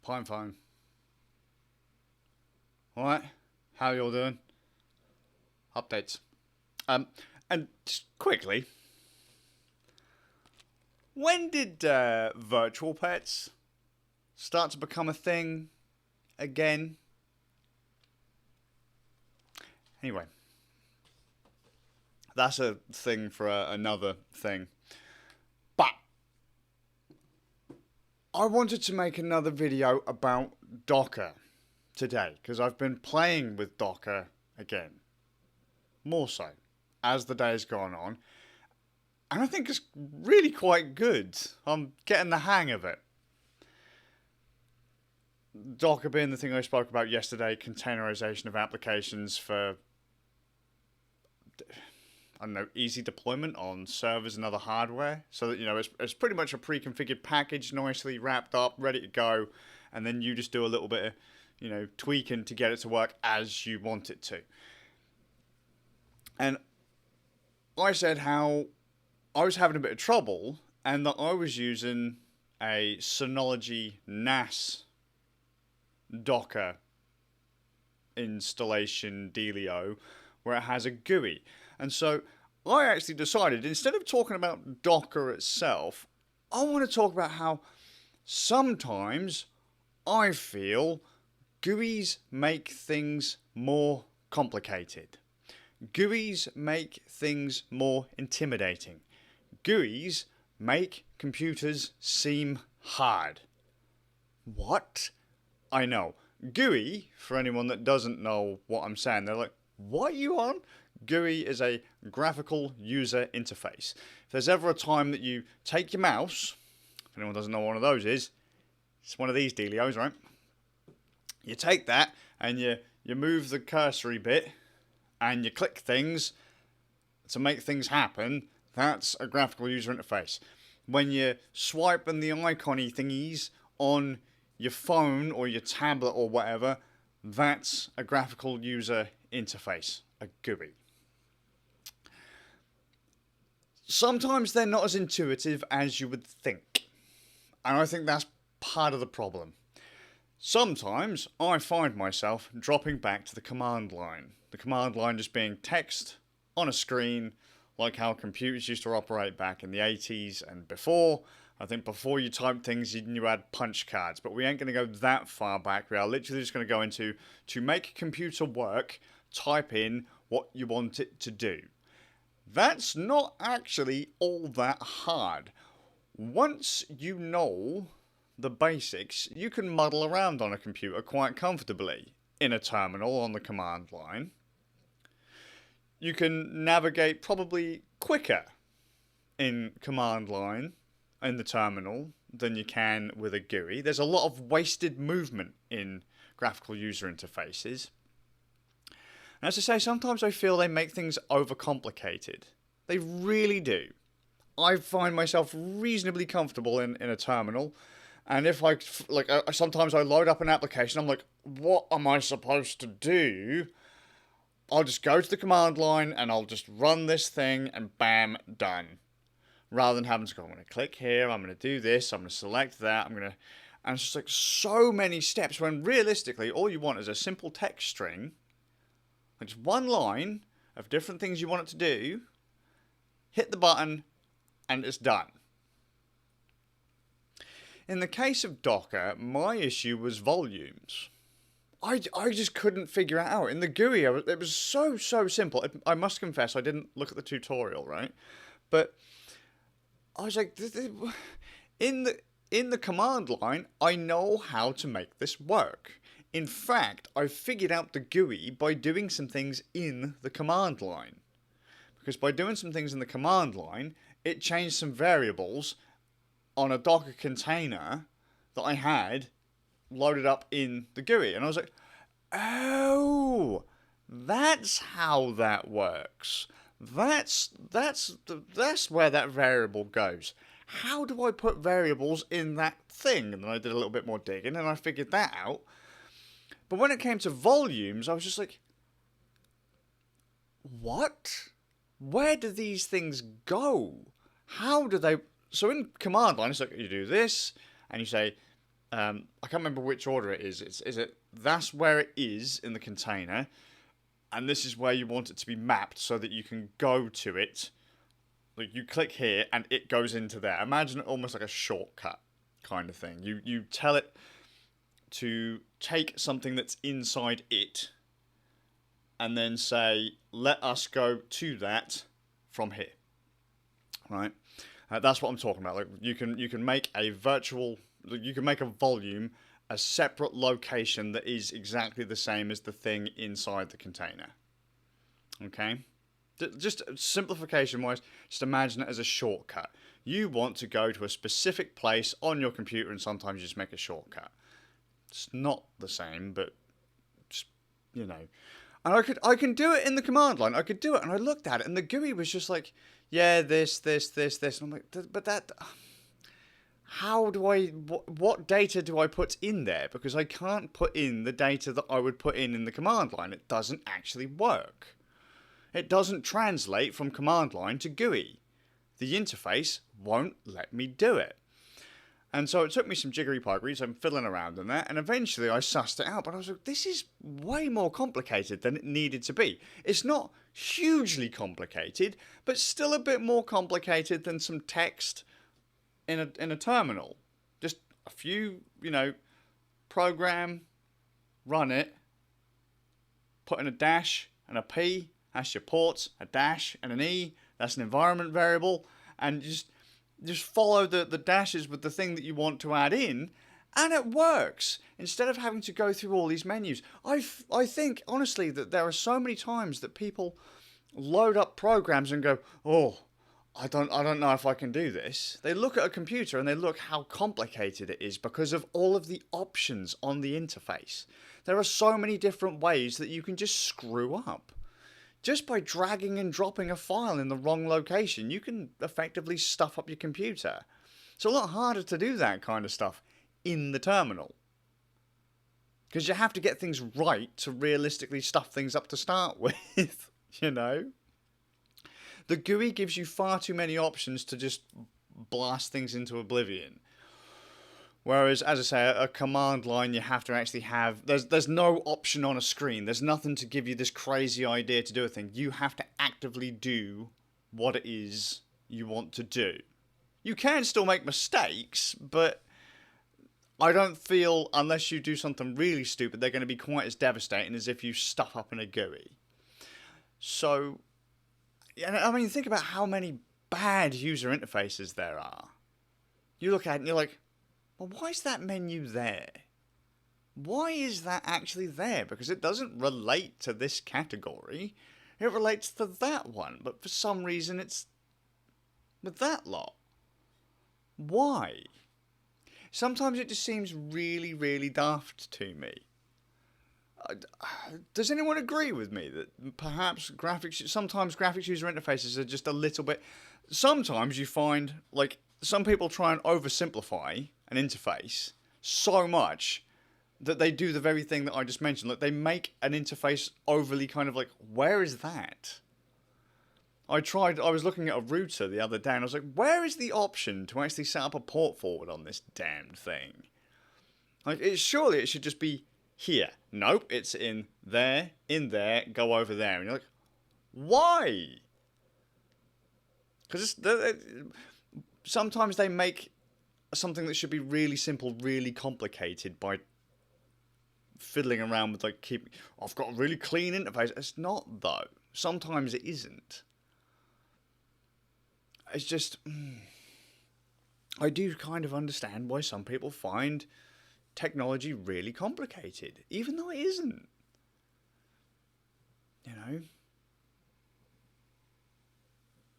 Pine phone. Alright, how you all doing? Updates. And just quickly, when did virtual pets start to become a thing again? Anyway, that's a thing for another thing. But I wanted to make another video about Docker today because I've been playing with Docker again. More so as the day's gone on. And I think it's really quite good. I'm getting the hang of it. Docker being the thing I spoke about yesterday, containerization of applications for, I don't know, easy deployment on servers and other hardware. So that, you know, it's pretty much a pre-configured package, nicely wrapped up, ready to go. And then you just do a little bit of, you know, tweaking to get it to work as you want it to. And I said how I was having a bit of trouble and that I was using a Synology NAS Docker installation dealio where it has a GUI. And so I actually decided, instead of talking about Docker itself, I want to talk about how sometimes I feel GUIs make things more complicated. GUIs make things more intimidating. GUIs make computers seem hard. What? I know. GUI, for anyone that doesn't know what I'm saying, they're like, what are you on? GUI is a graphical user interface. If there's ever a time that you take your mouse, if anyone doesn't know what one of those is, it's one of these dealios, right? You take that and you move the cursory bit and you click things to make things happen. That's a graphical user interface. When you're swiping the icon-y thingies on your phone or your tablet or whatever, that's a graphical user interface, a GUI. Sometimes they're not as intuitive as you would think. And I think that's part of the problem. Sometimes I find myself dropping back to the command line. The command line just being text on a screen, like how computers used to operate back in the 80s and before. I think before you typed things, you had punch cards, but we ain't going to go that far back. We are literally just going to go into, to make a computer work, type in what you want it to do. That's not actually all that hard. Once you know the basics, you can muddle around on a computer quite comfortably in a terminal on the command line. You can navigate probably quicker in command line in the terminal than you can with a GUI. There's a lot of wasted movement in graphical user interfaces. And as I say, sometimes I feel they make things overcomplicated. They really do. I find myself reasonably comfortable in a terminal. And if sometimes I load up an application, I'm like, what am I supposed to do? I'll just go to the command line and I'll just run this thing and bam, done. Rather than having to go, I'm going to click here, I'm going to do this, I'm going to select that, and it's just like so many steps when realistically all you want is a simple text string, which is one line of different things you want it to do, hit the button, and it's done. In the case of Docker, my issue was volumes. I just couldn't figure it out. In the GUI, it was so simple. I must confess, I didn't look at the tutorial, right? But I was like, in the command line, I know how to make this work. In fact, I figured out the GUI by doing some things in the command line. Because by doing some things in the command line, it changed some variables on a Docker container that I had loaded up in the GUI. And I was like, oh, that's how that works. That's where that variable goes. How do I put variables in that thing? And then I did a little bit more digging and I figured that out. But when it came to volumes, I was just like, what? Where do these things go? How do they... So in command line, it's like you do this and you say I can't remember which order it is. Is it that's where it is in the container, and this is where you want it to be mapped so that you can go to it. Like you click here and it goes into there. Imagine it almost like a shortcut kind of thing. You tell it to take something that's inside it and then say, let us go to that from here. Right? That's what I'm talking about. Like you can make a virtual, you can make a volume a separate location that is exactly the same as the thing inside the container. Okay? Just simplification wise, just imagine it as a shortcut. You want to go to a specific place on your computer and sometimes you just make a shortcut. It's not the same, but just, you know. And I can do it in the command line. I could do it, and I looked at it, and the GUI was just like, yeah, this. And I'm like, but that, how do I, what data do I put in there? Because I can't put in the data that I would put in the command line. It doesn't actually work. It doesn't translate from command line to GUI. The interface won't let me do it. And so it took me some jiggery-pokery, so I'm fiddling around in that, and eventually I sussed it out, but I was like, this is way more complicated than it needed to be. It's not hugely complicated, but still a bit more complicated than some text in a terminal. Just a few, program, run it, put in a dash and a P, that's your ports, a dash and an E, that's an environment variable, and just follow the dashes with the thing that you want to add in, and it works. Instead of having to go through all these menus. I think, honestly, that there are so many times that people load up programs and go, oh, I don't know if I can do this. They look at a computer and they look how complicated it is because of all of the options on the interface. There are so many different ways that you can just screw up. Just by dragging and dropping a file in the wrong location, you can effectively stuff up your computer. It's a lot harder to do that kind of stuff in the terminal. Because you have to get things right to realistically stuff things up to start with, The GUI gives you far too many options to just blast things into oblivion. Whereas, as I say, a command line you have to actually have... There's no option on a screen. There's nothing to give you this crazy idea to do a thing. You have to actively do what it is you want to do. You can still make mistakes, but I don't feel, unless you do something really stupid, they're going to be quite as devastating as if you stuff up in a GUI. So, I mean, think about how many bad user interfaces there are. You look at it and you're like, well, why is that menu there? Why is that actually there? Because it doesn't relate to this category. It relates to that one. But for some reason, it's with that lot. Why? Sometimes it just seems really, really daft to me. Does anyone agree with me that perhaps sometimes graphics user interfaces are just a little bit... Sometimes you find, like, some people try and oversimplify an interface so much that they do the very thing that I just mentioned. Like, they make an interface overly kind of like, where is that? I was looking at a router the other day and I was like, where is the option to actually set up a port forward on this damned thing? Like, surely it should just be here. Nope, it's in there, go over there. And you're like, why? Because sometimes they make something that should be really simple, really complicated by fiddling around with, like, I've got a really clean interface. It's not, though. Sometimes it isn't. It's just... I do kind of understand why some people find technology really complicated, even though it isn't.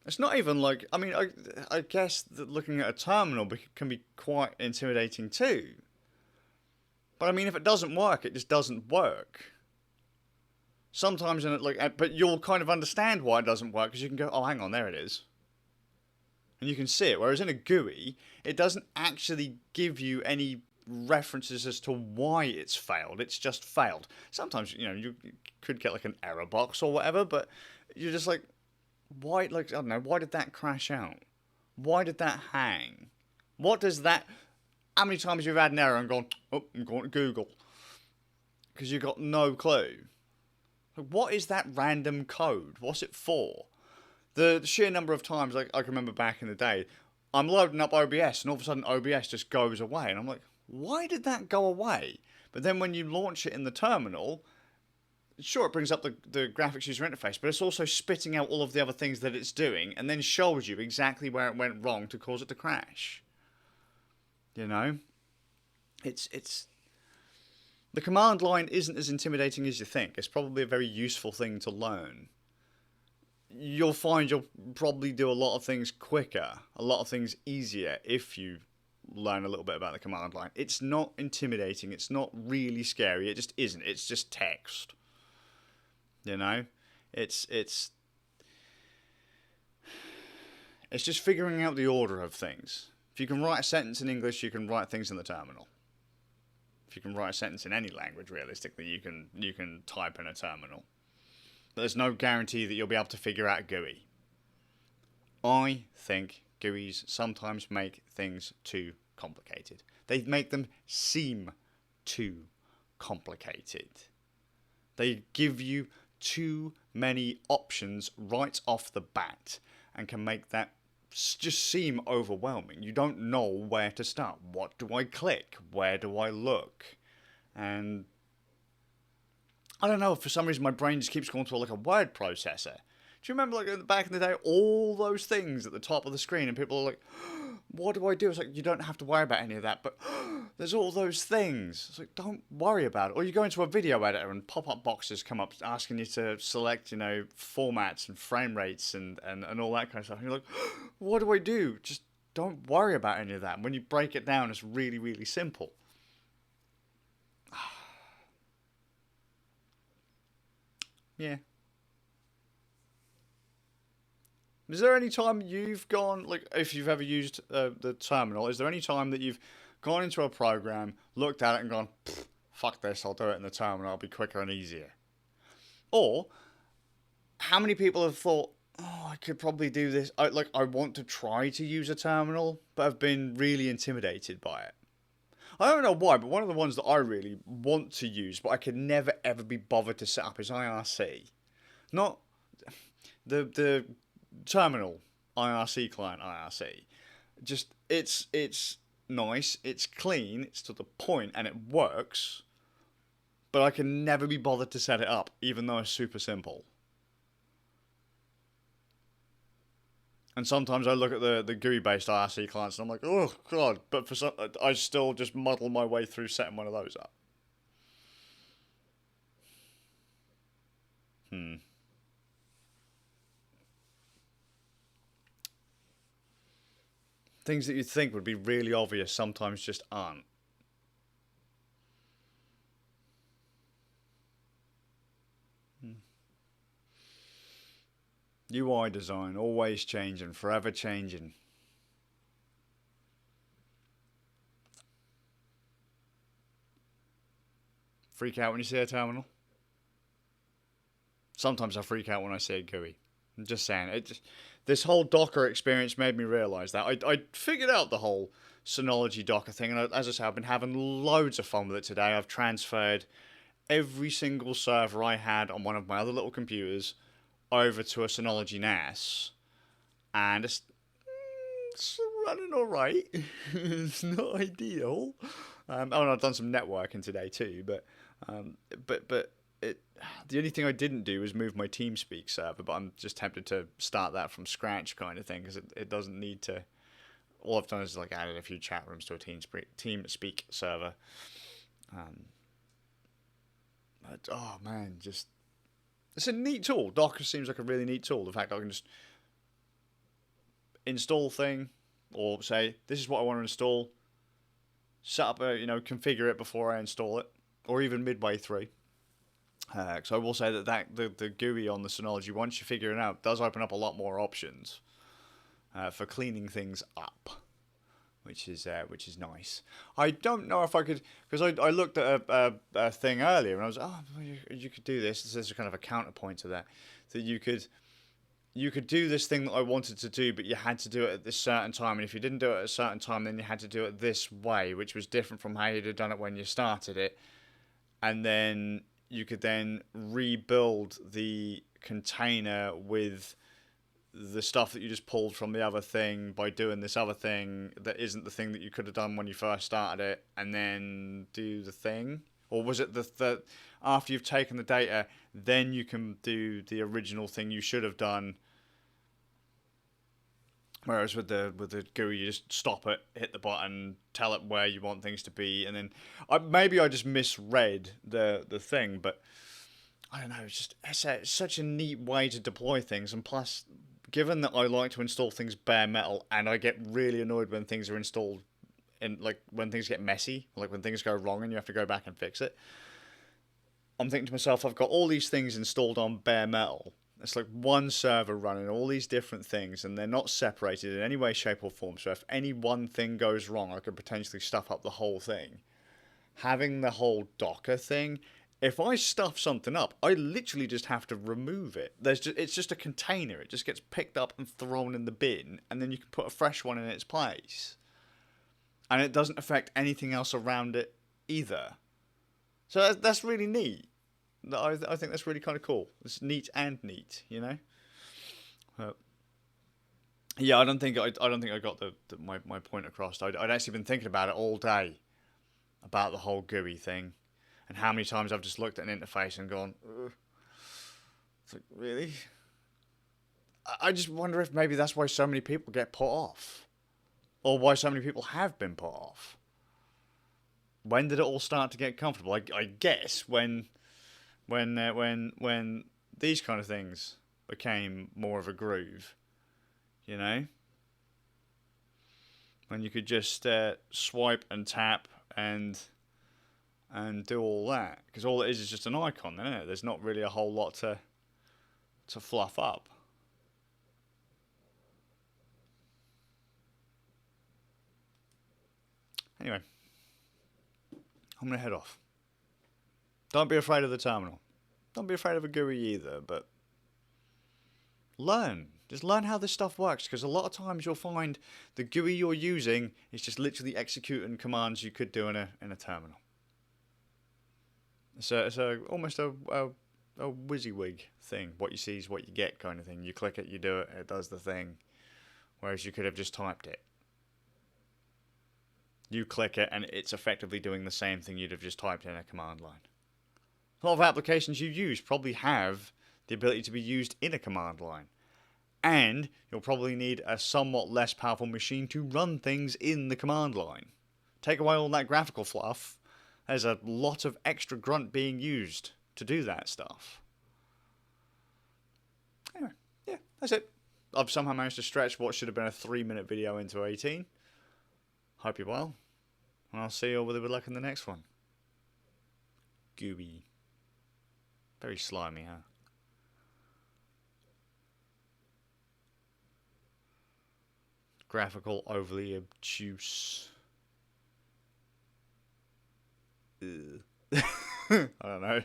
It's not even like... I mean, I guess that looking at a terminal can be quite intimidating too. But I mean, if it doesn't work, it just doesn't work. Sometimes, but you'll kind of understand why it doesn't work, because you can go, oh, hang on, there it is. And you can see it. Whereas in a GUI, it doesn't actually give you any references as to why it's failed. It's just failed. Sometimes, you could get like an error box or whatever, but you're just like, why, like, I don't know, why did that crash out? Why did that hang? What does that How many times you've had an error and gone, oh, I'm going to Google, because you've got no clue. What is that random code? What's it for? The sheer number of times, like I can remember back in the day, I'm loading up OBS and all of a sudden OBS just goes away. And I'm like, why did that go away? But then when you launch it in the terminal, sure, it brings up the graphics user interface, but it's also spitting out all of the other things that it's doing and then shows you exactly where it went wrong to cause it to crash. You know? It's the command line isn't as intimidating as you think. It's probably a very useful thing to learn. You'll find you'll probably do a lot of things quicker, a lot of things easier if you learn a little bit about the command line. It's not intimidating. It's not really scary. It just isn't. It's just text. You know? It's just figuring out the order of things. If you can write a sentence in English, you can write things in the terminal. If you can write a sentence in any language, realistically, you can type in a terminal. But there's no guarantee that you'll be able to figure out a GUI. I think GUIs sometimes make things too complicated. They make them seem too complicated. They give you too many options right off the bat and can make that just seem overwhelming. You don't know where to start. What do I click? Where do I look? And I don't know, for some reason my brain just keeps going to like a word processor. Do you remember like back in the day, all those things at the top of the screen and people are like, what do I do? It's like, you don't have to worry about any of that, but there's all those things. It's like, don't worry about it. Or you go into a video editor and pop-up boxes come up asking you to select, formats and frame rates and all that kind of stuff. And you're like, what do I do? Just don't worry about any of that. And when you break it down, it's really, really simple. Yeah. Is there any time you've gone, like, if you've ever used the terminal, is there any time that you've gone into a program, looked at it and gone, fuck this, I'll do it in the terminal, it'll be quicker and easier? Or, how many people have thought, oh, I could probably do this, I want to try to use a terminal, but have been really intimidated by it? I don't know why, but one of the ones that I really want to use, but I could never ever be bothered to set up is IRC. Not the terminal IRC client IRC. Just it's nice, it's clean, it's to the point, and it works. But I can never be bothered to set it up, even though it's super simple. And sometimes I look at the GUI-based IRC clients and I'm like, oh god! But for some, I still just muddle my way through setting one of those up. Things that you'd think would be really obvious sometimes just aren't. UI design, always changing, forever changing. Freak out when you see a terminal? Sometimes I freak out when I see a GUI. I'm just saying, this whole Docker experience made me realise that. I figured out the whole Synology Docker thing, and as I say, I've been having loads of fun with it today. I've transferred every single server I had on one of my other little computers over to a Synology NAS, and it's running alright. It's not ideal. And I've done some networking today too, but the only thing I didn't do was move my TeamSpeak server, but I'm just tempted to start that from scratch kind of thing, because it doesn't need to. All I've done is like added a few chat rooms to a TeamSpeak server. But, oh man, just it's a neat tool. Docker seems like a really neat tool. The fact that I can just install thing, or say this is what I want to install, set up configure it before I install it, or even midway through. So I will say that the GUI on the Synology, once you figure it out, does open up a lot more options for cleaning things up, which is nice. I don't know if I could, because I looked at a thing earlier and I was you could do this. This is kind of a counterpoint to that you could you could do this thing that I wanted to do, but you had to do it at this certain time. And if you didn't do it at a certain time, then you had to do it this way, which was different from how you'd have done it when you started it. And then you could then rebuild the container with the stuff that you just pulled from the other thing by doing this other thing that isn't the thing that you could have done when you first started it, and then do the thing. Or was it the after you've taken the data, then you can do the original thing you should have done? Whereas with the GUI, you just stop it, hit the button, tell it where you want things to be, and then maybe I just misread the thing, but I don't know. It's such a neat way to deploy things, and plus, given that I like to install things bare metal, and I get really annoyed when things are installed in, like, when things get messy, like when things go wrong and you have to go back and fix it. I'm thinking to myself, I've got all these things installed on bare metal. It's like one server running all these different things, and they're not separated in any way, shape, or form. So if any one thing goes wrong, I could potentially stuff up the whole thing. Having the whole Docker thing, if I stuff something up, I literally just have to remove it. It's just a container. It just gets picked up and thrown in the bin, and then you can put a fresh one in its place. And it doesn't affect anything else around it either. So that's really neat. I think that's really kind of cool. It's neat and neat, you know. Yeah, I don't think I got my point across. I'd actually been thinking about it all day, about the whole GUI thing, and how many times I've just looked at an interface and gone, ugh. It's like, really? I just wonder if maybe that's why so many people get put off, or why so many people have been put off. When did it all start to get comfortable? I guess when these kind of things became more of a groove, you know? When you could just swipe and tap and do all that. Because all it is just an icon, isn't it? There's not really a whole lot to fluff up. Anyway, I'm going to head off. Don't be afraid of the terminal. Don't be afraid of a GUI either, but learn. Just learn how this stuff works, because a lot of times you'll find the GUI you're using is just literally executing commands you could do in a terminal. It's almost a WYSIWYG thing. What you see is what you get kind of thing. You click it, you do it, it does the thing. Whereas you could have just typed it. You click it, and it's effectively doing the same thing you'd have just typed in a command line. A lot of applications you use probably have the ability to be used in a command line. And you'll probably need a somewhat less powerful machine to run things in the command line. Take away all that graphical fluff, there's a lot of extra grunt being used to do that stuff. Anyway, yeah, that's it. I've somehow managed to stretch what should have been a 3-minute video into 18. Hope you're well. And I'll see you all with luck in the next one. GUI. Very slimy, huh? Graphical, overly obtuse. I don't know.